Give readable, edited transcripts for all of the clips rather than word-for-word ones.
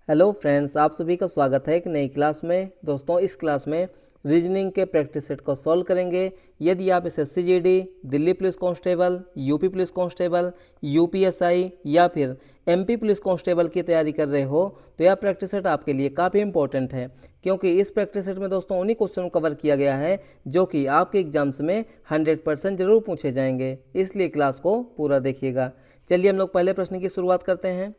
Hello friends, आप सभी का स्वागत है एक नई क्लास में। दोस्तों, इस क्लास में रीजनिंग के प्रैक्टिस सेट को सॉल्व करेंगे। यदि आप SSC GD, Delhi police constable, UP police constable, UPSI या फिर एमपी पुलिस कांस्टेबल की तैयारी कर रहे हो तो यह प्रैक्टिस सेट आपके लिए काफ़ी इंपॉर्टेंट है, क्योंकि इस प्रैक्टिस सेट में दोस्तों उन्हीं क्वेश्चन को कवर किया गया है जो कि आपके एग्जाम्स में 100% जरूर पूछे जाएंगे। इसलिए क्लास को पूरा देखिएगा। चलिए हम लोग पहले प्रश्न की शुरुआत करते हैं।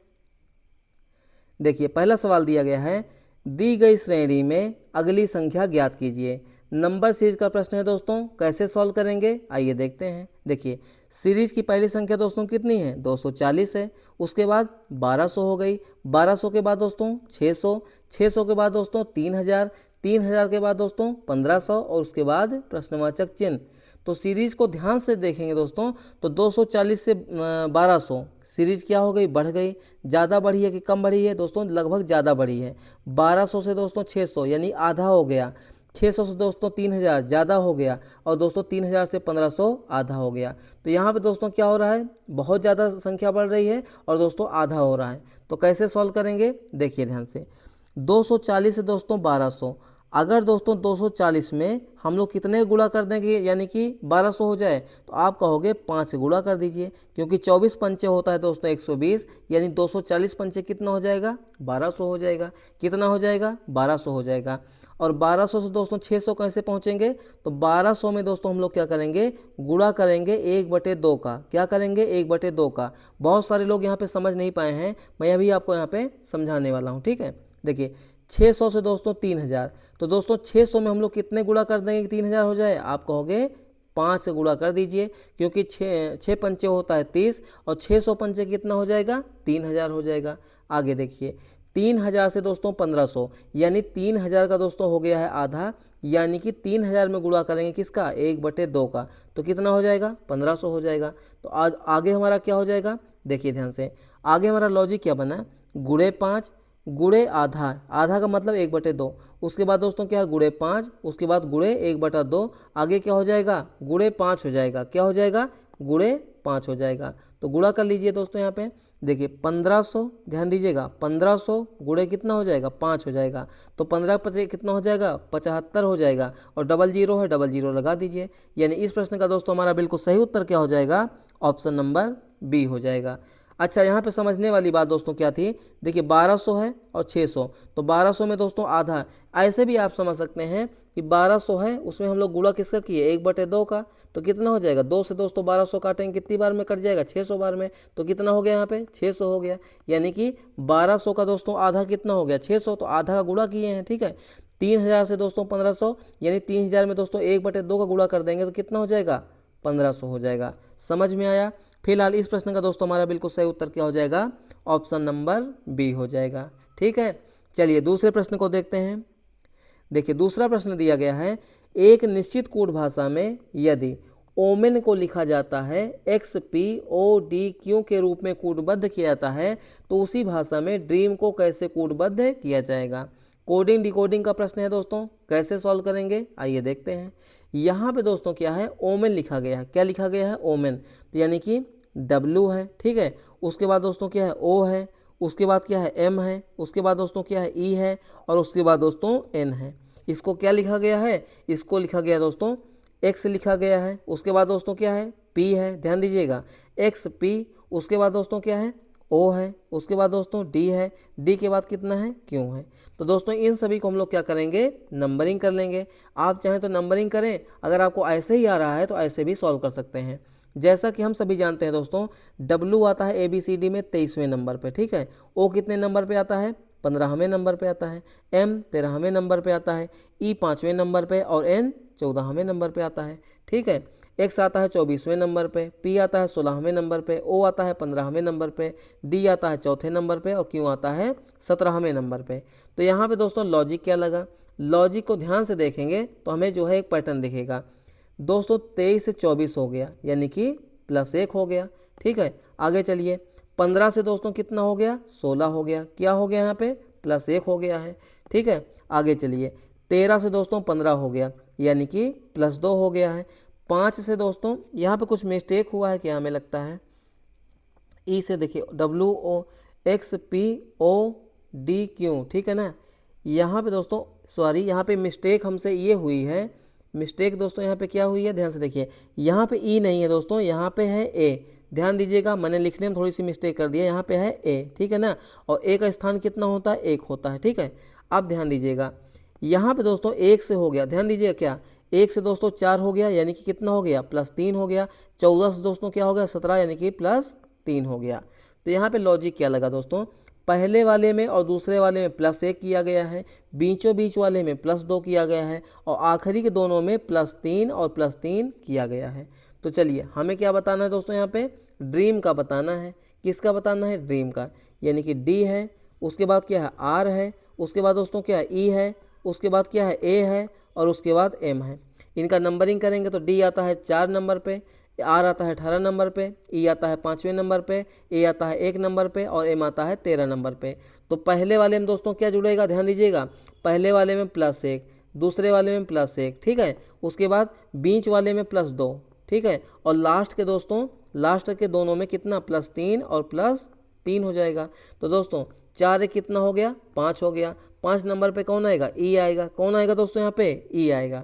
देखिए, पहला सवाल दिया गया है, दी गई श्रेणी में अगली संख्या ज्ञात कीजिए। नंबर सीरीज का प्रश्न है दोस्तों। कैसे सॉल्व करेंगे आइए देखते हैं। देखिए, सीरीज की पहली संख्या दोस्तों कितनी है? 240 है। उसके बाद 1200 हो गई। 1200 के बाद दोस्तों 600, 600 के बाद दोस्तों 3000, 3000 के बाद दोस्तों 1500 और उसके बाद प्रश्नवाचक चिन्ह। तो सीरीज को ध्यान से देखेंगे दोस्तों तो 240 से 1200 सीरीज क्या हो गई? बढ़ गई। ज़्यादा बढ़ी है कि कम बढ़ी है दोस्तों? लगभग ज़्यादा बढ़ी है। 1200 से दोस्तों 600 यानी आधा हो गया। 600 से दोस्तों 3000 ज़्यादा हो गया। और दोस्तों 3000 से 1500 आधा हो गया। तो यहाँ पे दोस्तों क्या हो रहा है? बहुत ज़्यादा संख्या बढ़ रही है और दोस्तों आधा हो रहा है। तो कैसे सॉल्व करेंगे देखिए ध्यान से। 240 से दोस्तों 1200, अगर दोस्तों 240 में हम लोग कितने गुणा कर देंगे यानी कि 1200 हो जाए तो आप कहोगे 5 से गुणा कर दीजिए, क्योंकि 24 पंचे होता है दोस्तों 120, यानी 240 पंचे कितना हो जाएगा? 1200 हो जाएगा। कितना हो जाएगा? 1200 हो जाएगा। और 1200 से दोस्तों 600 कैसे पहुंचेंगे? तो 1200 में दोस्तों हम लोग क्या करेंगे? गुणा करेंगे 1/2 का। क्या करेंगे? 1/2 का। बहुत सारे लोग यहाँ पे समझ नहीं पाए हैं, मैं अभी आपको यहाँ पे समझाने वाला हूँ, ठीक है। देखिए, 600 से दोस्तों 3000, तो दोस्तों 600 में हम लोग कितने गुणा कर देंगे कि 3000 हो जाए? आप कहोगे 5 से गुणा कर दीजिए, क्योंकि 6 पंचे होता है 30 और 600 पंचे कितना हो जाएगा? 3000 हो जाएगा। आगे देखिए, 3000 से दोस्तों 1500 यानी 3000 का दोस्तों हो गया है आधा, यानी कि 3000 में गुणा करेंगे किसका? 1/2 का। तो कितना हो जाएगा? 1500 हो जाएगा। तो आज आगे हमारा क्या हो जाएगा? देखिए ध्यान से, आगे हमारा लॉजिक क्या बना? गुणे 5 गुणे आधा, आधा का मतलब 1/2। उसके बाद दोस्तों क्या है? गुणे 5, उसके बाद गुणे 1/2, आगे क्या हो जाएगा? गुणे 5 हो जाएगा। क्या हो जाएगा? गुणे 5 हो जाएगा। तो गुणा कर लीजिए दोस्तों यहाँ पे। देखिए 1500, ध्यान दीजिएगा, 1500 गुणे कितना हो जाएगा? 5 हो जाएगा। तो 15 पचे कितना हो जाएगा? 75 हो जाएगा। और डबल जीरो है, डबल जीरो लगा दीजिए। यानी इस प्रश्न का दोस्तों हमारा बिल्कुल सही उत्तर क्या हो जाएगा? ऑप्शन नंबर बी हो जाएगा। अच्छा, यहाँ पे समझने वाली बात दोस्तों क्या थी? देखिए 1200 है और 600, तो 1200 में दोस्तों आधा। ऐसे भी आप समझ सकते हैं कि 1200 है, उसमें हम लोग गुणा किसका किए? 1/2 का। तो कितना हो जाएगा? 2 से दोस्तों 1200 काटेंगे कितनी बार में कट जाएगा? 600 बार में। तो कितना हो गया यहाँ पे? 600 हो गया। यानी कि 1200 का दोस्तों आधा कितना हो गया? 600। तो आधा का गुणा किए हैं, ठीक है। 3000 से दोस्तों 1500 यानी 3000 में दोस्तों 1/2 का गुणा कर देंगे तो कितना हो जाएगा? 1500 हो जाएगा। समझ में आया? फिलहाल इस प्रश्न का दोस्तों हमारा बिल्कुल सही उत्तर क्या हो जाएगा? ऑप्शन नंबर बी हो जाएगा। ठीक है, चलिए दूसरे प्रश्न को देखते हैं। देखिए दूसरा प्रश्न दिया गया है, एक निश्चित कोड भाषा में यदि ओमेन को लिखा जाता है XPODQ के रूप में कोडबद्ध किया जाता है तो उसी भाषा में ड्रीम को कैसे कोडबद्ध किया जाएगा? कोडिंग डिकोडिंग का प्रश्न है दोस्तों। कैसे सॉल्व करेंगे आइए देखते हैं। यहाँ पे दोस्तों क्या है? ओमेन लिखा गया है। क्या लिखा गया है? ओमेन। तो यानी कि W है, ठीक है। उसके बाद दोस्तों क्या है? O है। उसके बाद क्या है? M है। उसके बाद दोस्तों क्या है? E है। और उसके बाद दोस्तों N है। इसको क्या लिखा गया है? इसको लिखा गया दोस्तों X लिखा गया है। उसके बाद दोस्तों क्या है? P है। ध्यान दीजिएगा, XP। उसके बाद दोस्तों क्या है? O है। उसके बाद दोस्तों D है। D के बाद कितना है? Q है। तो दोस्तों इन सभी को हम लोग क्या करेंगे? नंबरिंग कर लेंगे। आप चाहें तो नंबरिंग करें, अगर आपको ऐसे ही आ रहा है तो ऐसे भी सॉल्व कर सकते हैं। जैसा कि हम सभी जानते हैं दोस्तों, W आता है ABCD में 23वें नंबर पे, ठीक है। O कितने नंबर पे आता है? 15वें नंबर पे आता है। M 13वें नंबर पे आता है। E 5वें नंबर पे और N 14वें नंबर पे आता है, ठीक है। X आता है 24वें नंबर पे, P आता है 16वें नंबर पे, O आता है 15वें नंबर पे, D आता है 4थे नंबर पे और Q आता है 17वें नंबर पे। तो यहाँ पे दोस्तों लॉजिक क्या लगा? लॉजिक को ध्यान से देखेंगे तो हमें जो है एक पैटर्न दिखेगा। दोस्तों 23 से 24 हो गया, यानी कि +1 हो गया, ठीक है। आगे चलिए, 15 से दोस्तों कितना हो गया? 16 हो गया। क्या हो गया यहाँ पे? +1 हो गया है, ठीक है। आगे चलिए, 13 से दोस्तों 15 हो गया, यानी कि +2 हो गया है। 5 से दोस्तों यहाँ पे कुछ मिस्टेक हुआ है क्या? हमें लगता है ई से देखिए WOXPO डी क्यू, ठीक है ना। यहाँ पे दोस्तों सॉरी, यहाँ पे मिस्टेक हमसे ये हुई है, मिस्टेक दोस्तों यहाँ पे क्या हुई है, ध्यान से देखिए, यहाँ पे ई नहीं है दोस्तों, यहाँ पे है ए। ध्यान दीजिएगा, मैंने लिखने में थोड़ी सी मिस्टेक कर दिया, यहाँ पे है ए, ठीक है ना। और ए का स्थान कितना होता है, एक होता है, ठीक है। अब ध्यान दीजिएगा, यहाँ पे दोस्तों एक से हो गया, ध्यान दीजिएगा क्या, एक से दोस्तों 4 हो गया, यानी कि कितना हो गया, +3 हो गया। 14 से दोस्तों क्या हो गया, 17, यानी कि +3 हो गया। तो यहाँ पे लॉजिक क्या लगा दोस्तों, पहले वाले में और दूसरे वाले में +1 किया गया है, बीचों बीच वाले में +2 किया गया है, और आखिरी के दोनों में +3 और +3 किया गया है। तो चलिए हमें क्या बताना है दोस्तों, यहाँ पे ड्रीम का बताना है। किसका बताना है, ड्रीम का, यानी कि डी है, उसके बाद क्या है, आर है, उसके बाद दोस्तों क्या है, ई है, उसके बाद क्या है, ए है, और उसके बाद एम है। इनका नंबरिंग करेंगे तो डी आता है 4 नंबर पे, आर आता है 18 नंबर पे, ई आता है 5वें नंबर पे, ए आता है 1 नंबर पे, और एम आता है 13 नंबर पे। तो पहले वाले में दोस्तों क्या जुड़ेगा, ध्यान दीजिएगा, पहले वाले में +1, दूसरे वाले में +1, ठीक है, उसके बाद बीच वाले में +2, ठीक है, और लास्ट के दोस्तों, लास्ट के दोनों में कितना, +3 और +3 हो जाएगा। तो दोस्तों 4 एक कितना हो गया, 5 हो गया। 5 नंबर पे कौन आएगा, ई आएगा, कौन आएगा दोस्तों यहाँ पे, ई आएगा।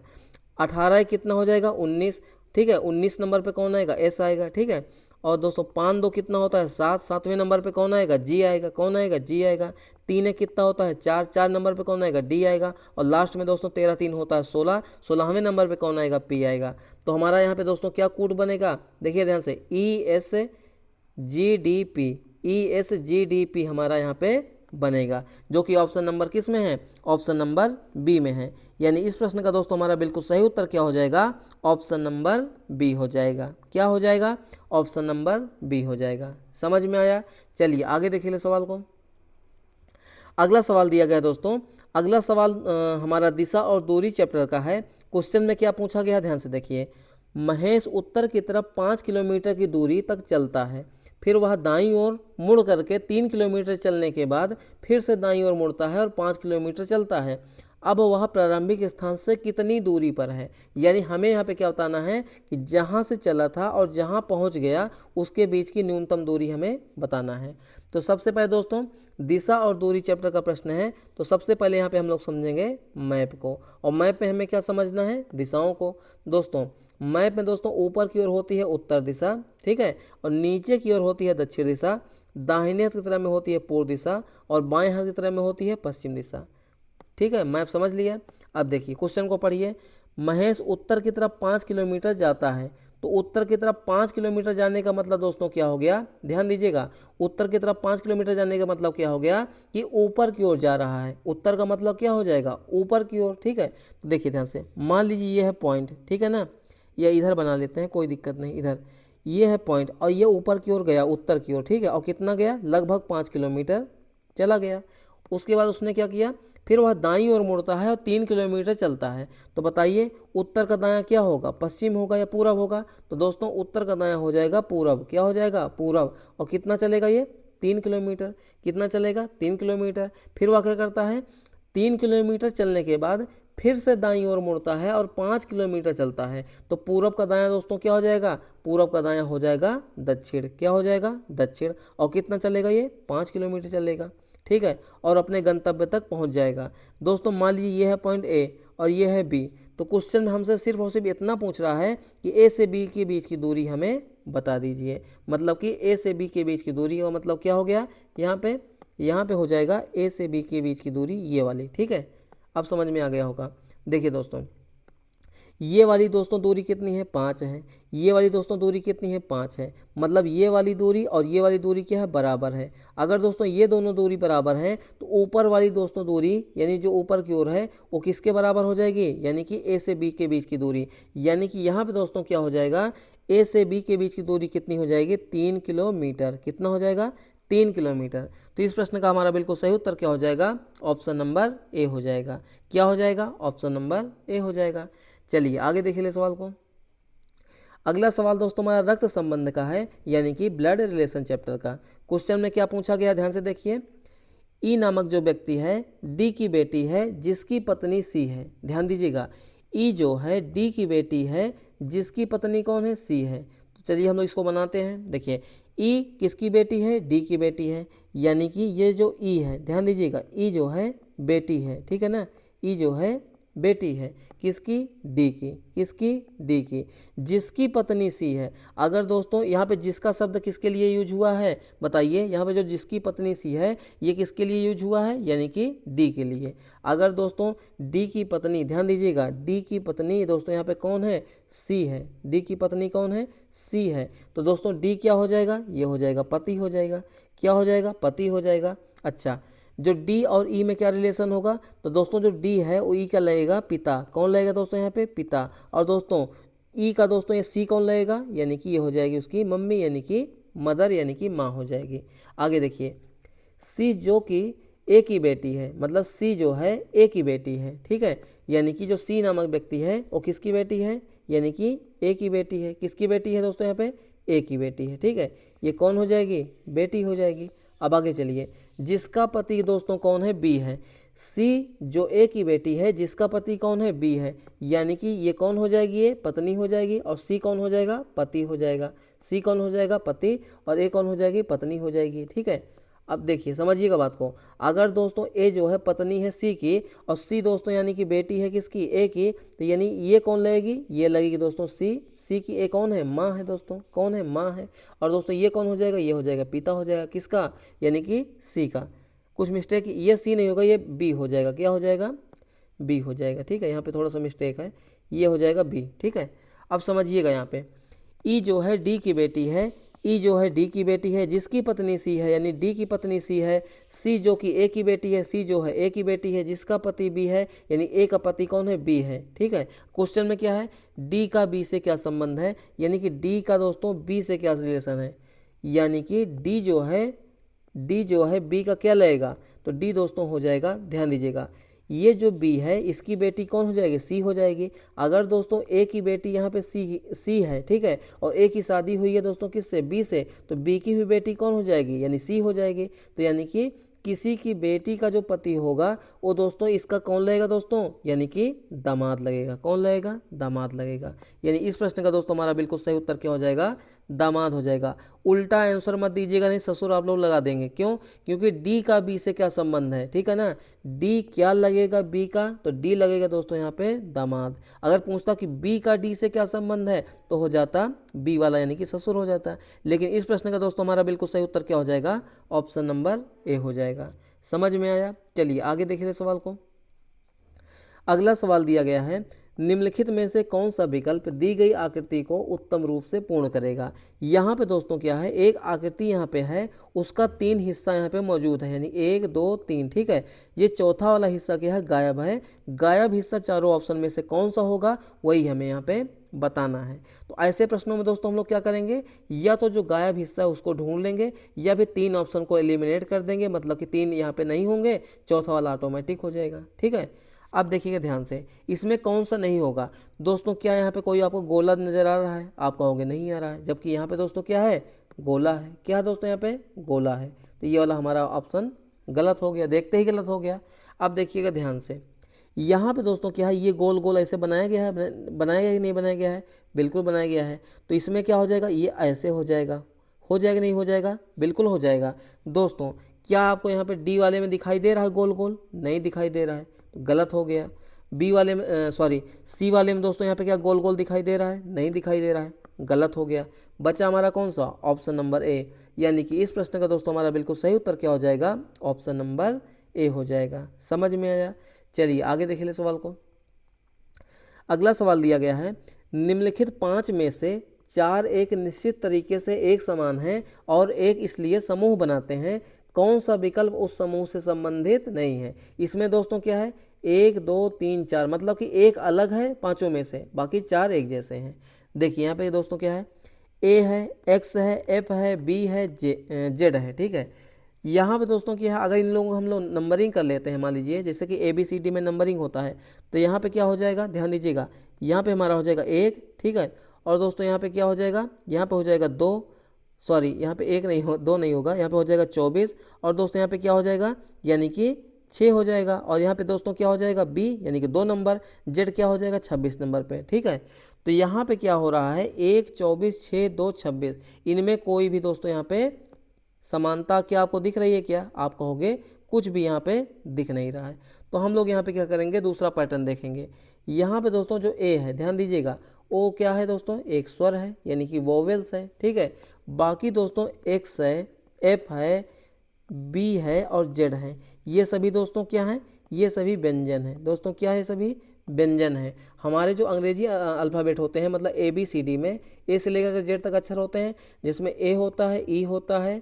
18 कितना हो जाएगा, 19, ठीक है, 19 नंबर पे कौन आएगा, एस आएगा, ठीक है। और दोस्तों 5 2 कितना होता है, 7, 7वें नंबर पे कौन आएगा, जी आएगा, कौन आएगा, जी आएगा। 3 एक कितना होता है, 4, 4 नंबर पे कौन आएगा, डी आएगा। और लास्ट में दोस्तों 13 3 होता है 16, 16वें नंबर पे कौन आएगा, पी आएगा। तो हमारा यहाँ पे दोस्तों क्या कोड बनेगा, देखिए ध्यान से, ESGDP, ESGDP हमारा यहाँ पे बनेगा, जो कि ऑप्शन नंबर किस में है, ऑप्शन नंबर बी में है। यानी इस प्रश्न का दोस्तों हमारा बिल्कुल सही उत्तर क्या हो जाएगा, ऑप्शन नंबर बी हो जाएगा। क्या हो जाएगा, ऑप्शन नंबर बी हो जाएगा। समझ में आया। चलिए आगे देखिए सवाल को। अगला सवाल दिया गया दोस्तों, अगला सवाल हमारा दिशा और दूरी चैप्टर का है। क्वेश्चन में क्या पूछा गया, ध्यान से देखिए, महेश उत्तर की तरफ 5 किलोमीटर की दूरी तक चलता है, फिर वह दाईं ओर मुड़ करके 3 किलोमीटर चलने के बाद फिर से दाईं ओर मुड़ता है और 5 किलोमीटर चलता है। अब वह प्रारंभिक स्थान से कितनी दूरी पर है। यानी हमें यहाँ पे क्या बताना है कि जहाँ से चला था और जहाँ पहुँच गया उसके बीच की न्यूनतम दूरी हमें बताना है। तो सबसे पहले दोस्तों दिशा और दूरी चैप्टर का प्रश्न है, तो सबसे पहले यहाँ पे हम लोग समझेंगे मैप को, और मैप में हमें क्या समझना है, दिशाओं को। दोस्तों मैप में दोस्तों ऊपर की ओर होती है उत्तर दिशा, ठीक है, और नीचे की ओर होती है दक्षिण दिशा, दाहिने हाथ की तरफ में होती है पूर्व दिशा, और बाएं हाथ की तरफ में होती है पश्चिम दिशा। ठीक है, मैप समझ लिया। अब देखिए क्वेश्चन को पढ़िए, महेश उत्तर की तरफ 5 किलोमीटर जाता है। तो उत्तर की तरफ 5 किलोमीटर जाने का मतलब दोस्तों क्या हो गया, ध्यान दीजिएगा, उत्तर की तरफ 5 किलोमीटर जाने का मतलब क्या हो गया कि ऊपर की ओर जा रहा है। उत्तर का मतलब क्या हो जाएगा, ऊपर की ओर, ठीक है। तो देखिए ध्यान से, मान लीजिए ये है पॉइंट, ठीक है ना, या इधर बना लेते हैं, कोई दिक्कत नहीं, इधर ये है पॉइंट, और ये ऊपर की ओर गया, उत्तर की ओर, ठीक है, और कितना गया, लगभग 5 किलोमीटर चला गया। उसके बाद उसने क्या किया, फिर वह दाईं ओर मुड़ता है और 3 किलोमीटर चलता है। तो बताइए उत्तर का दायां क्या होगा, पश्चिम होगा या पूरब होगा। तो दोस्तों उत्तर का दायां हो जाएगा पूरब, क्या हो जाएगा, पूरब। और कितना चलेगा ये, 3 किलोमीटर, कितना चलेगा, 3 किलोमीटर। फिर वह क्या करता है, 3 किलोमीटर चलने के बाद फिर से दाईं ओर मुड़ता है और 5 किलोमीटर चलता है। तो पूरब का दायां दोस्तों क्या हो जाएगा, पूरब का दायां हो जाएगा दक्षिण, क्या हो जाएगा, दक्षिण। और कितना चलेगा ये, 5 किलोमीटर चलेगा, ठीक है, और अपने गंतव्य तक पहुंच जाएगा। दोस्तों मान लीजिए ये है पॉइंट ए और ये है बी। तो क्वेश्चन में हमसे सिर्फ और सिर्फ इतना पूछ रहा है कि ए से बी के बीच की दूरी हमें बता दीजिए। मतलब कि ए से बी के बीच की दूरी का मतलब क्या हो गया, यहाँ पे हो जाएगा ए से बी के बीच की दूरी ये वाली, ठीक है। अब समझ में आ गया होगा। देखिए दोस्तों ये वाली दोस्तों दूरी कितनी है, 5 है। ये वाली दोस्तों दूरी कितनी है, 5 है। मतलब ये वाली दूरी और ये वाली दूरी क्या है, बराबर है। अगर दोस्तों ये दोनों दूरी बराबर है तो ऊपर वाली दोस्तों दूरी यानी जो ऊपर की ओर है वो किसके बराबर हो जाएगी, यानी कि ए से बी के बीच की दूरी। यानी कि यहाँ पे दोस्तों क्या हो जाएगा, ए से बी के बीच की दूरी कितनी हो जाएगी, 3 किलोमीटर। कितना हो जाएगा, 3 किलोमीटर। तो इस प्रश्न का हमारा बिल्कुल सही उत्तर क्या हो जाएगा, ऑप्शन नंबर ए हो जाएगा। क्या हो जाएगा, ऑप्शन नंबर ए हो जाएगा। चलिए आगे देख ले सवाल को। अगला सवाल दोस्तों हमारा रक्त संबंध का है, यानी कि ब्लड रिलेशन चैप्टर का। क्वेश्चन में क्या पूछा गया, ध्यान से देखिए, ई नामक जो व्यक्ति है डी की बेटी है जिसकी पत्नी सी है। ध्यान दीजिएगा, ई जो है डी की बेटी है जिसकी पत्नी कौन है, सी है। तो चलिए हम लोग इसको बनाते हैं। देखिए ई किसकी बेटी है, डी की बेटी है, यानी कि ये जो ई है, ध्यान दीजिएगा, ई जो है बेटी है, ठीक है ना, ई जो है बेटी है किसकी, डी की, किसकी, डी की, जिसकी पत्नी सी है। अगर दोस्तों यहाँ पे जिसका शब्द किसके लिए यूज हुआ है बताइए, यहाँ पे जो जिसकी पत्नी सी है ये किसके लिए यूज हुआ है, यानी कि डी के लिए। अगर दोस्तों डी की पत्नी, ध्यान दीजिएगा, डी की पत्नी दोस्तों यहाँ पे कौन है, सी है, डी की पत्नी कौन है, सी है, तो दोस्तों डी क्या हो जाएगा, ये हो जाएगा पति हो जाएगा, क्या हो जाएगा, पति हो जाएगा। अच्छा, जो डी और ई में क्या रिलेशन होगा, तो दोस्तों जो डी है वो ई का लगेगा पिता, कौन लगेगा दोस्तों यहाँ पे, पिता, और दोस्तों ई का दोस्तों ये सी कौन लगेगा, यानी कि ये हो जाएगी उसकी मम्मी, यानी कि मदर, यानी कि माँ हो जाएगी। आगे देखिए, सी जो कि ए की बेटी है, मतलब सी जो है ए की बेटी है, ठीक है, यानी कि जो सी नामक व्यक्ति है वो किसकी बेटी है, यानी कि ए की बेटी है, किसकी बेटी है दोस्तों यहाँ पे, ए की बेटी है, ठीक है, ये कौन हो जाएगी, बेटी हो जाएगी। अब आगे चलिए, जिसका पति दोस्तों कौन है, बी है, सी जो ए की बेटी है जिसका पति कौन है, बी है, यानी कि ये कौन हो जाएगी, ये पत्नी हो जाएगी, और सी कौन हो जाएगा, पति हो जाएगा, सी कौन हो जाएगा, पति, और ए कौन हो जाएगी, पत्नी हो जाएगी, ठीक है। अब देखिए समझिएगा बात को, अगर दोस्तों ए जो है पत्नी है सी की, और सी दोस्तों यानी कि बेटी है किसकी, ए की, तो यानी ये कौन लगेगी, ये लगेगी दोस्तों सी की, ए कौन है, माँ है दोस्तों, कौन है, माँ है, और दोस्तों ये कौन हो जाएगा, ये हो जाएगा पिता हो जाएगा, किसका, यानी कि सी का। कुछ मिस्टेक, ये सी नहीं होगा, ये बी हो जाएगा, क्या हो जाएगा, बी हो जाएगा, ठीक है, यहाँ पे थोड़ा सा मिस्टेक है, ये हो जाएगा बी, ठीक है। अब समझिएगा यहाँ पे, ई जो है डी की बेटी है, ई जो है डी की बेटी है जिसकी पत्नी सी है, यानी डी की पत्नी सी है, सी जो कि ए की बेटी है, सी जो है ए की बेटी है जिसका पति बी है, यानी ए का पति कौन है, बी है, ठीक है। क्वेश्चन में क्या है, डी का बी से क्या संबंध है, यानी कि डी का दोस्तों बी से क्या रिलेशन है, यानी कि डी जो है बी का क्या लगेगा, तो डी दोस्तों हो जाएगा, ध्यान दीजिएगा, ये जो बी है इसकी बेटी कौन हो जाएगी, सी हो जाएगी। अगर दोस्तों ए की बेटी यहाँ पे सी है, ठीक है, और ए की शादी हुई है दोस्तों किससे, बी से, तो बी की भी बेटी कौन हो जाएगी, यानी सी हो जाएगी। तो यानी कि किसी की बेटी का जो पति होगा वो दोस्तों इसका कौन लगेगा दोस्तों, यानी कि दामाद लगेगा, कौन लगेगा, दामाद लगेगा। यानी इस प्रश्न का दोस्तों हमारा बिल्कुल सही उत्तर क्या हो जाएगा, दामाद हो जाएगा। उल्टा आंसर मत दीजिएगा, नहीं ससुर आप लोग लगा देंगे, क्यों, क्योंकि डी का बी से क्या संबंध है, ठीक है ना, डी क्या लगेगा बी का, तो डी लगेगा दोस्तों यहाँ पे दामाद। अगर पूछता कि बी का डी से क्या संबंध है तो हो जाता बी वाला, यानी कि ससुर हो जाता। लेकिन इस प्रश्न का दोस्तों हमारा बिल्कुल सही उत्तर क्या हो जाएगा, ऑप्शन नंबर ए हो जाएगा। समझ में आया, चलिए आगे देख रहे सवाल को। अगला सवाल दिया गया है, निम्नलिखित में से कौन सा विकल्प दी गई आकृति को उत्तम रूप से पूर्ण करेगा। यहाँ पे दोस्तों क्या है, एक आकृति यहाँ पे है, उसका 3 हिस्सा यहाँ पे मौजूद है, यानी 1 2 3, ठीक है। ये चौथा वाला हिस्सा क्या है, गायब है। गायब हिस्सा चारों ऑप्शन में से कौन सा होगा, वही हमें यहाँ पे बताना है। तो ऐसे प्रश्नों में दोस्तों हम लोग क्या करेंगे, या तो जो गायब हिस्सा है उसको ढूंढ लेंगे, या फिर 3 ऑप्शन को एलिमिनेट कर देंगे, मतलब कि 3 यहाँ पे नहीं होंगे, चौथा वाला ऑटोमेटिक हो जाएगा, ठीक है। अब देखिएगा ध्यान से, इसमें कौन सा नहीं होगा दोस्तों, क्या यहाँ पे कोई आपको गोला नजर आ रहा है, आप कहोगे नहीं आ रहा है, जबकि यहाँ पे दोस्तों क्या है, गोला है, क्या है दोस्तों यहाँ पे, गोला है। तो ये वाला हमारा ऑप्शन गलत हो गया, देखते ही गलत हो गया। अब देखिएगा ध्यान से, यहाँ पे दोस्तों क्या है, ये गोल गोल ऐसे बनाया गया है, बनाया गया कि नहीं बनाया गया है, बिल्कुल बनाया गया है। तो इसमें क्या हो जाएगा, ये ऐसे हो जाएगा, नहीं हो जाएगा, बिल्कुल हो जाएगा। दोस्तों क्या आपको यहाँ पे डी वाले में दिखाई दे रहा है गोल गोल, नहीं दिखाई दे रहा है, तो गलत हो गया। बी वाले में सी वाले में दोस्तों यहाँ पे क्या गोल गोल दिखाई दे रहा है, नहीं दिखाई दे रहा है, गलत हो गया। बचा हमारा कौन सा, ऑप्शन नंबर ए, यानी कि इस प्रश्न का दोस्तों हमारा बिल्कुल सही उत्तर क्या हो जाएगा, ऑप्शन नंबर ए हो जाएगा। समझ में आया, चलिए आगे देख ले सवाल को। अगला सवाल दिया गया है, निम्नलिखित 5 में से 4 एक निश्चित तरीके से एक समान है और एक इसलिए समूह बनाते हैं, कौन सा विकल्प उस समूह से संबंधित नहीं है। इसमें दोस्तों क्या है, 1 2 3 4, मतलब कि एक अलग है 5 में से, बाकी 4 एक जैसे हैं। देखिए यहाँ पे दोस्तों क्या है, ए है, एक्स है, एफ है, बी है, जेड है, ठीक है। यहाँ पे दोस्तों क्या है, अगर इन लोगों को हम लोग नंबरिंग कर लेते हैं, मान लीजिए जैसे कि ABCD में नंबरिंग होता है, तो यहाँ पे क्या हो जाएगा, ध्यान दीजिएगा, यहाँ पे हमारा हो जाएगा 1, ठीक है, और दोस्तों यहाँ पे क्या हो जाएगा, यहाँ पे हो जाएगा 2, सॉरी यहाँ पे 1 नहीं हो, 2 नहीं होगा, यहाँ पे हो जाएगा 24, और दोस्तों यहाँ पे क्या हो जाएगा, यानी कि 6 हो जाएगा, और यहाँ पे दोस्तों क्या हो जाएगा, बी यानी कि 2 नंबर, जेड क्या हो जाएगा 26 नंबर पे, ठीक है। तो यहाँ पे क्या हो रहा है 1, 24, 6, 2, 26, इनमें कोई भी दोस्तों यहाँ पे समानता क्या आपको दिख रही है क्या? आप कहोगे कुछ भी यहाँ पे दिख नहीं रहा है। तो हम लोग यहाँ पे क्या करेंगे, दूसरा पैटर्न देखेंगे। यहाँ पे दोस्तों जो ए है, ध्यान दीजिएगा, ओ क्या है दोस्तों, एक स्वर है यानी कि वोवेल्स है, ठीक है। बाकी दोस्तों एक्स है, एफ है, बी है और जेड है, ये सभी दोस्तों क्या हैं, ये सभी व्यंजन हैं दोस्तों। क्या है, सभी व्यंजन है। हमारे जो अंग्रेजी अल्फ़ाबेट होते हैं, मतलब ए बी सी डी में ए से लेकर जेड तक अक्षर होते हैं, जिसमें ए होता है, ई होता है,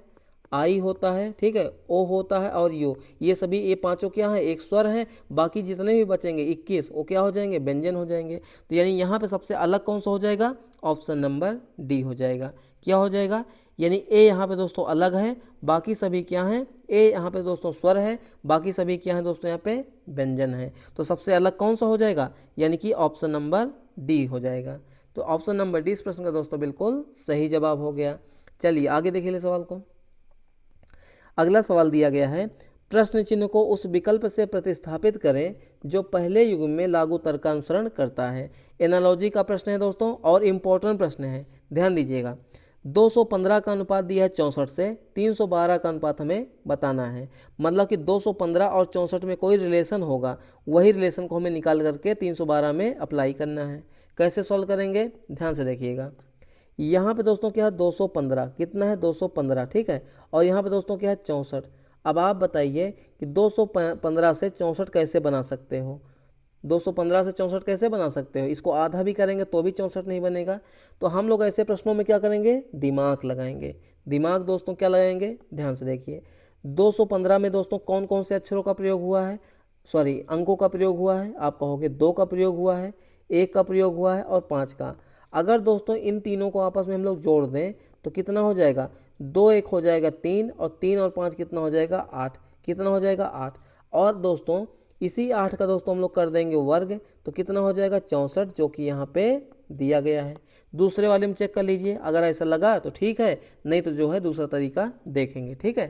आई होता है, ठीक है, ओ होता है और यू, ये सभी ये पांचों क्या है, एक स्वर है। बाकी जितने भी बचेंगे 21 वो क्या हो जाएंगे, व्यंजन हो जाएंगे। तो यानी यहाँ पे सबसे अलग कौन सा हो जाएगा, ऑप्शन नंबर डी हो जाएगा। क्या हो जाएगा, यानी ए यहाँ पे दोस्तों अलग है, बाकी सभी क्या हैं, ए यहाँ पे दोस्तों स्वर है, बाकी सभी क्या हैं दोस्तों यहाँ पे व्यंजन है। तो सबसे अलग कौन सा हो जाएगा, यानी कि ऑप्शन नंबर डी हो जाएगा। तो ऑप्शन नंबर डी इस प्रश्न का दोस्तों बिल्कुल सही जवाब हो गया। चलिए आगे देखिए सवाल को। अगला सवाल दिया गया है, प्रश्न चिन्ह को उस विकल्प से प्रतिस्थापित करें जो पहले युग में लागू तर्क का अनुसरण करता है। एनालॉजी का प्रश्न है दोस्तों और इम्पोर्टेंट प्रश्न है, ध्यान दीजिएगा। 215 का अनुपात दिया है 64 से, 312 का अनुपात हमें बताना है। मतलब कि 215 और 64 में कोई रिलेशन होगा, वही रिलेशन को हमें निकाल करके 312 में अप्लाई करना है। कैसे सॉल्व करेंगे, ध्यान से देखिएगा। यहाँ पे दोस्तों क्या है 215, कितना है 215, ठीक है। और यहाँ पे दोस्तों क्या है 64। अब आप बताइए कि 215 से 64 कैसे बना सकते हो, 215 से 64 कैसे बना सकते हो? इसको आधा भी करेंगे तो भी 64 नहीं बनेगा। तो हम लोग ऐसे प्रश्नों में क्या करेंगे, दिमाग लगाएंगे। दिमाग दोस्तों क्या लगाएंगे, ध्यान से देखिए। 215 में दोस्तों कौन कौन से अक्षरों का प्रयोग हुआ है, सॉरी अंकों का प्रयोग हुआ है? आप कहोगे 2 का प्रयोग हुआ है, 1 का प्रयोग हुआ है और 5 का। अगर दोस्तों इन तीनों को आपस में हम लोग जोड़ दें तो कितना हो जाएगा, 2 1 हो जाएगा 3 और 3 और 5 कितना हो जाएगा 8, कितना हो जाएगा 8। और दोस्तों इसी 8 का दोस्तों हम लोग कर देंगे वर्ग तो कितना हो जाएगा 64, जो कि यहाँ पे दिया गया है। दूसरे वाले में चेक कर लीजिए, अगर ऐसा लगा तो ठीक है, नहीं तो जो है दूसरा तरीका देखेंगे, ठीक है।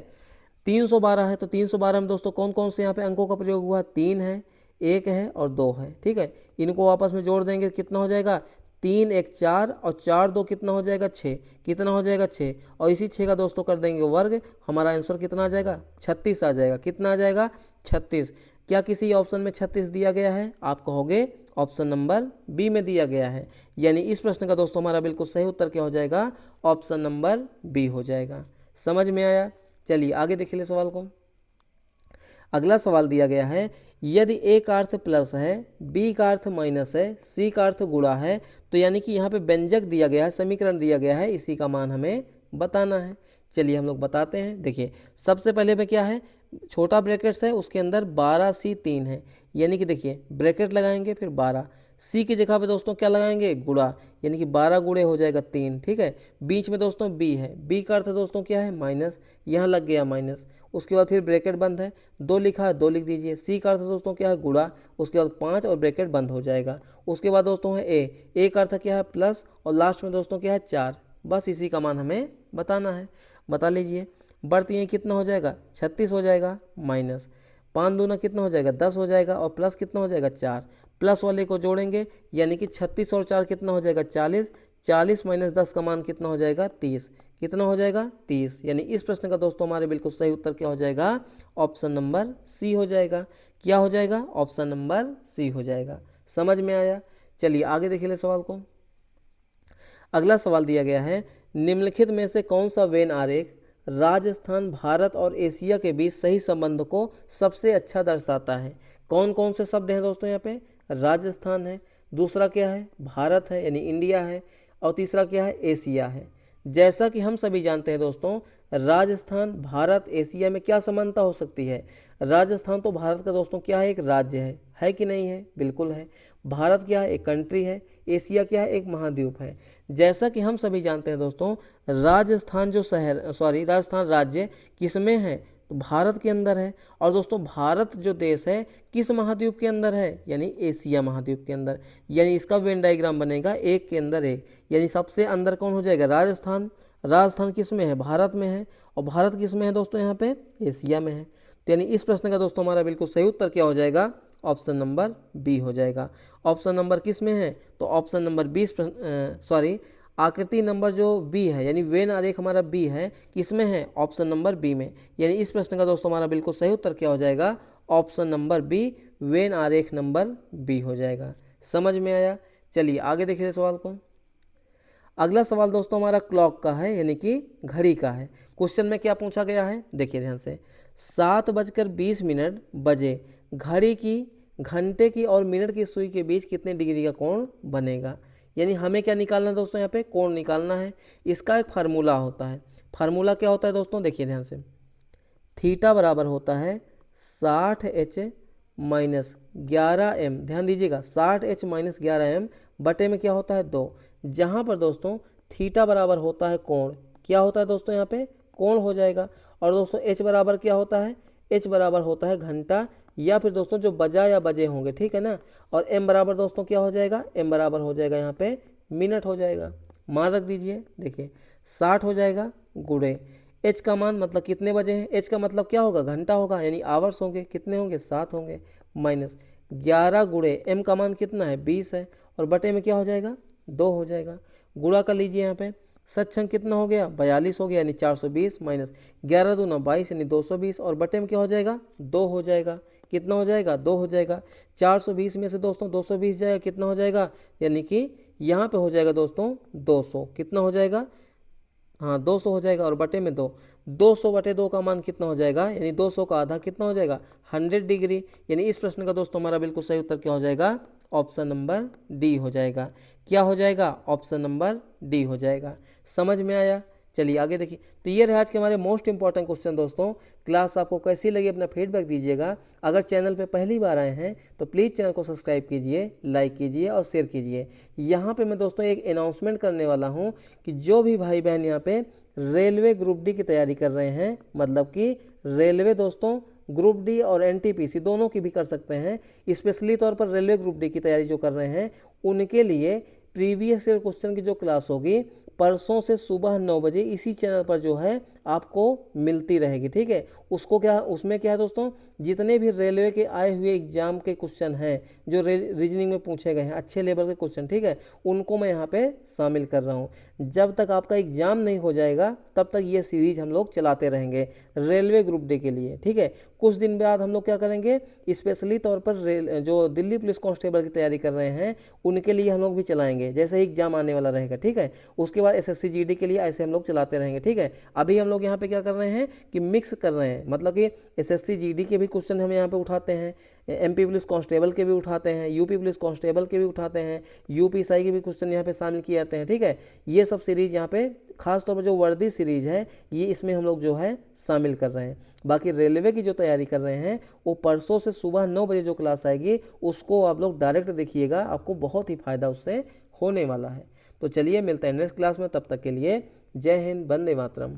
312 है तो 312 में दोस्तों कौन कौन से यहाँ पे अंकों का प्रयोग हुआ, 3 है, 1 है और 2 है, ठीक है। इनको आपस में जोड़ देंगे कितना हो जाएगा, 3 1 4 और 4 2 कितना हो जाएगा 6, कितना हो जाएगा 6। और इसी 6 का दोस्तों कर देंगे वर्ग, हमारा आंसर कितना आ जाएगा 36 आ जाएगा। कितना आ जाएगा 36। क्या किसी ऑप्शन में 36 दिया गया है? आप कहोगे ऑप्शन नंबर बी में दिया गया है। यानी इस प्रश्न का दोस्तों हमारा बिल्कुल सही उत्तर क्या हो जाएगा, ऑप्शन नंबर बी हो जाएगा। समझ में आया? चलिए आगे देख ले सवाल को। अगला सवाल दिया गया है, यदि ए का अर्थ प्लस है, बी का अर्थ माइनस है, सी का अर्थ गुणा है, तो यानी कि यहाँ पे व्यंजक दिया गया है, समीकरण दिया गया है, इसी का मान हमें बताना है। चलिए हम लोग बताते हैं। देखिए सबसे पहले पे क्या है, छोटा ब्रैकेट्स है, उसके अंदर 12C3 है, यानी कि देखिए ब्रैकेट लगाएंगे फिर 12, सी की जगह पे दोस्तों क्या लगाएंगे, गुणा, यानी कि 12 गुणे हो जाएगा 3, ठीक है। बीच में दोस्तों बी है, बी का अर्थ दोस्तों क्या है माइनस, यहाँ लग गया माइनस। उसके बाद फिर ब्रैकेट बंद है, 2 लिखा है 2 लिख दीजिए। सी का अर्थ दोस्तों क्या है गुणा, उसके बाद 5 और ब्रैकेट बंद हो जाएगा। उसके बाद दोस्तों है ए का अर्थ क्या है प्लस और लास्ट में दोस्तों क्या है 4। बस इसी का मान हमें बताना है। बता लीजिए, बढ़ती कितना हो जाएगा 36 हो जाएगा, माइनस 5 दूना कितना हो जाएगा 10 हो जाएगा और प्लस कितना हो जाएगा 4। प्लस वाले को जोड़ेंगे यानी कि 36 और 4 कितना हो जाएगा 40, 40 माइनस 10 का मान कितना हो जाएगा 30, कितना हो जाएगा 30। यानी इस प्रश्न का दोस्तों हमारे बिल्कुल सही उत्तर क्या हो जाएगा, ऑप्शन नंबर सी हो जाएगा। क्या हो जाएगा, ऑप्शन नंबर सी हो जाएगा। समझ में आया? चलिए आगे देखिए सवाल को। अगला सवाल दिया गया है, निम्नलिखित में से कौन सा वेन आरेख राजस्थान, भारत और एशिया के बीच सही संबंध को सबसे अच्छा दर्शाता है? कौन कौन से शब्द हैं दोस्तों यहाँ पे, राजस्थान है, दूसरा क्या है भारत है यानी इंडिया है, और तीसरा क्या है एशिया है। जैसा कि हम सभी जानते हैं दोस्तों, राजस्थान, भारत, एशिया में क्या समानता हो सकती है? राजस्थान तो भारत का दोस्तों क्या है, एक राज्य है कि नहीं है? बिल्कुल है। भारत क्या है, एक कंट्री है। एशिया क्या है, एक महाद्वीप है। जैसा कि हम सभी जानते हैं दोस्तों, राजस्थान जो शहर राजस्थान राज्य किस में है, तो भारत के अंदर है। और दोस्तों भारत जो देश है किस महाद्वीप के अंदर है, यानी एशिया महाद्वीप के अंदर। यानी इसका वेन डायग्राम बनेगा एक के अंदर एक, यानी सबसे अंदर कौन हो जाएगा, राजस्थान। राजस्थान किस में है, भारत में है, और भारत किस में है दोस्तों, यहाँ पे एशिया में है। तो यानी इस प्रश्न का दोस्तों हमारा बिल्कुल सही उत्तर क्या हो जाएगा, ऑप्शन नंबर बी हो जाएगा। ऑप्शन नंबर किस में है, तो ऑप्शन नंबर 20 आकृति नंबर जो बी है यानी वेन आरेख हमारा बी है, किसमें है, ऑप्शन नंबर बी में। यानी इस प्रश्न का दोस्तों हमारा बिल्कुल सही उत्तर क्या हो जाएगा, ऑप्शन नंबर बी, वेन आरेख नंबर बी हो जाएगा। समझ में आया। चलिए आगे देखिए सवाल को। अगला सवाल दोस्तों हमारा क्लॉक का है यानी कि घड़ी का है। क्वेश्चन में क्या पूछा गया है, देखिए ध्यान से। 7:20 बजे घड़ी की, घंटे की और मिनट की सुई के बीच कितने डिग्री का कोण बनेगा। यानी हमें क्या निकालना है दोस्तों, यहाँ पे कोण निकालना है। इसका एक फार्मूला होता है। फार्मूला क्या होता है दोस्तों, देखिए ध्यान से। थीटा बराबर होता है 60h माइनस 11m, ध्यान दीजिएगा 60h माइनस 11m बटे में क्या होता है 2, जहाँ पर दोस्तों थीटा बराबर होता है कोण, क्या होता है दोस्तों यहाँ पे कोण हो जाएगा। और दोस्तों h बराबर क्या होता है, h बराबर होता है घंटा या फिर दोस्तों जो बजा या बजे होंगे, ठीक है ना। और m बराबर दोस्तों क्या हो जाएगा, m बराबर हो जाएगा यहाँ पे मिनट हो जाएगा। मान रख दीजिए, देखिए 60 हो जाएगा गुणे h का मान मतलब कितने बजे हैं, h का मतलब क्या होगा घंटा होगा, यानी आवर्स होंगे, कितने होंगे 7 होंगे, माइनस 11 गुणे m का मान कितना है 20 है, और बटे में क्या हो जाएगा 2 हो जाएगा। गुणा कर लीजिए यहाँ पे, सत्संग कितना हो गया 42 हो गया यानी 420 माइनस 11 दूना 22 यानी 220, और बटे में क्या हो जाएगा 2 हो जाएगा। कितना हो जाएगा 2 हो जाएगा। 420 में से दोस्तों 220 जाएगा, कितना हो जाएगा, यानी कि यहाँ पे हो जाएगा दोस्तों 200, कितना हो जाएगा, हाँ 200 हो जाएगा, और बटे में 2, 200 बटे 2 का मान कितना हो जाएगा, यानी 200 का आधा कितना हो जाएगा 100 डिग्री। यानी इस प्रश्न का दोस्तों हमारा बिल्कुल सही उत्तर क्या हो जाएगा, ऑप्शन नंबर डी हो जाएगा। क्या हो जाएगा, ऑप्शन नंबर डी हो जाएगा। समझ में आया। चलिए आगे देखिए। तो ये रहा आज के हमारे मोस्ट इंपॉर्टेंट क्वेश्चन दोस्तों। क्लास आपको कैसी लगी अपना फीडबैक दीजिएगा। अगर चैनल पे पहली बार आए हैं तो प्लीज़ चैनल को सब्सक्राइब कीजिए, लाइक कीजिए और शेयर कीजिए। यहाँ पे मैं दोस्तों एक अनाउंसमेंट करने वाला हूँ कि जो भी भाई बहन यहाँ पे रेलवे ग्रुप डी की तैयारी कर रहे हैं, मतलब कि रेलवे दोस्तों ग्रुप डी और एनटीपीसी दोनों की भी कर सकते हैं, स्पेशली तौर पर रेलवे ग्रुप डी की तैयारी जो कर रहे हैं उनके लिए प्रीवियस ईयर क्वेश्चन की जो क्लास होगी परसों से सुबह 9 बजे इसी चैनल पर जो है आपको मिलती रहेगी, ठीक है। उसको क्या, उसमें क्या है दोस्तों, जितने भी रेलवे के आए हुए एग्जाम के क्वेश्चन हैं जो रीजनिंग में पूछे गए हैं अच्छे लेवल के क्वेश्चन, ठीक है, उनको मैं यहाँ पे शामिल कर रहा हूँ। जब तक आपका एग्जाम नहीं हो जाएगा तब तक ये सीरीज हम लोग चलाते रहेंगे रेलवे ग्रुप डी के लिए, ठीक है। कुछ दिन बाद हम लोग क्या करेंगे, स्पेशली तौर पर जो दिल्ली पुलिस कांस्टेबल की तैयारी कर रहे हैं उनके लिए हम लोग भी चलाएंगे, जैसे ही एग्जाम आने वाला रहेगा, ठीक है। उसके बाद एसएससी जीडी के लिए ऐसे हम लोग चलाते रहेंगे, ठीक है। अभी हम लोग यहाँ पे क्या कर रहे हैं कि मिक्स कर रहे हैं, मतलब कि एसएससी जीडी के भी क्वेश्चन हम यहाँ पे उठाते हैं, एमपी पुलिस कांस्टेबल के भी उठाते हैं, यूपी पुलिस कांस्टेबल के भी उठाते हैं, यूपीएसआई के भी क्वेश्चन यहाँ पे शामिल किए जाते हैं, ठीक है। ये सब सीरीज यहाँ पे खास तौर पर जो वर्दी सीरीज है ये इसमें हम लोग जो है शामिल कर रहे हैं। बाकी रेलवे की जो तैयारी कर रहे हैं वो परसों से सुबह 9 बजे जो क्लास आएगी उसको आप लोग डायरेक्ट देखिएगा, आपको बहुत ही फायदा उससे होने वाला है। तो चलिए मिलते हैं नेक्स्ट क्लास में, तब तक के लिए जय हिंद, वंदे मातरम।